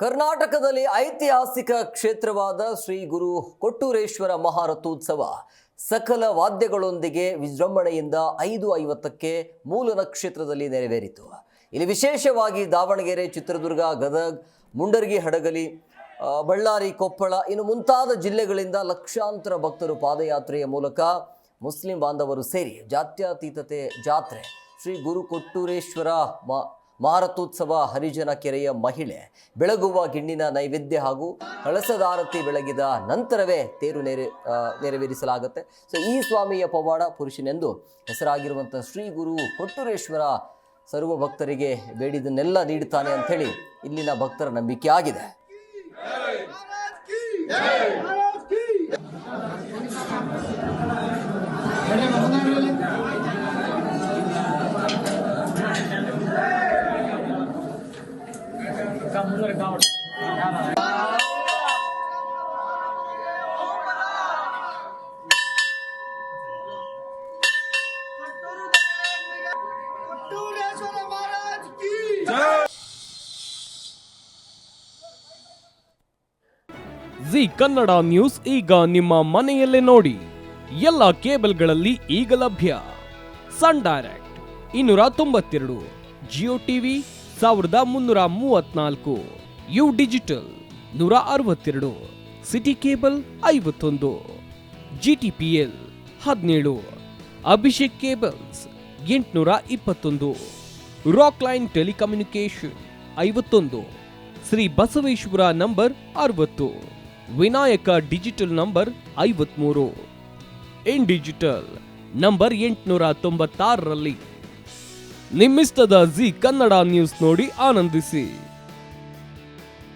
ಕರ್ನಾಟಕದಲ್ಲಿ ಐತಿಹಾಸಿಕ ಕ್ಷೇತ್ರವಾದ ಶ್ರೀ ಗುರು ಕೊಟ್ಟೂರೇಶ್ವರ ಮಹಾರಥೋತ್ಸವ ಸಕಲ ವಾದ್ಯಗಳೊಂದಿಗೆ ವಿಜೃಂಭಣೆಯಿಂದ 5:50ಕ್ಕೆ ಮೂಲ ನಕ್ಷತ್ರದಲ್ಲಿ ನೆರವೇರಿತು. ಇಲ್ಲಿ ವಿಶೇಷವಾಗಿ ದಾವಣಗೆರೆ, ಚಿತ್ರದುರ್ಗ, ಗದಗ, ಮುಂಡರಗಿ, ಹಡಗಲಿ, ಬಳ್ಳಾರಿ, ಕೊಪ್ಪಳ ಇನ್ನು ಮುಂತಾದ ಜಿಲ್ಲೆಗಳಿಂದ ಲಕ್ಷಾಂತರ ಭಕ್ತರು ಪಾದಯಾತ್ರೆಯ ಮೂಲಕ ಮುಸ್ಲಿಂ ಬಾಂಧವರು ಸೇರಿ ಜಾತ್ಯತೀತತೆ ಜಾತ್ರೆ ಶ್ರೀ ಗುರು ಕೊಟ್ಟೂರೇಶ್ವರ ಮಹಾರಥೋತ್ಸವ ಹರಿಜನ ಕೆರೆಯ ಮಹಿಳೆ ಬೆಳಗುವ ಗಿಣ್ಣಿನ ನೈವೇದ್ಯ ಹಾಗೂ ಕಳಸದಾರತಿ ಬೆಳಗಿದ ನಂತರವೇ ತೇರು ನೆರವೇರಿಸಲಾಗುತ್ತೆ. ಸೊ ಈ ಸ್ವಾಮಿಯ ಪವಾಡ ಪುರುಷನೆಂದು ಹೆಸರಾಗಿರುವಂಥ ಶ್ರೀ ಗುರು ಕೊಟ್ಟೂರೇಶ್ವರ ಸರ್ವ ಭಕ್ತರಿಗೆ ಬೇಡಿದನ್ನೆಲ್ಲ ನೀಡುತ್ತಾನೆ ಅಂಥೇಳಿ ಇಲ್ಲಿನ ಭಕ್ತರ ನಂಬಿಕೆ ಆಗಿದೆ. ಜಿ ಕನ್ನಡ ನ್ಯೂಸ್ ಈಗ ನಿಮ್ಮ ಮನೆಯಲ್ಲೇ ನೋಡಿ. ಎಲ್ಲ ಕೇಬಲ್ಗಳಲ್ಲಿ ಈಗ ಲಭ್ಯ. Sun Direct 292, Jio TV 1334, U digital 162, city cable 51, GTPL 17, Abhishek cables 821, rock line telecommunication 51, Shri Basaveshwara number 60, Vinayaka digital number 53, in digital number 896ರಲ್ಲಿ ನಿಮ್ಮಿಸ್ತದ ಜಿ ಕನ್ನಡ ನ್ಯೂಸ್ ನೋಡಿ ಆನಂದಿಸಿ.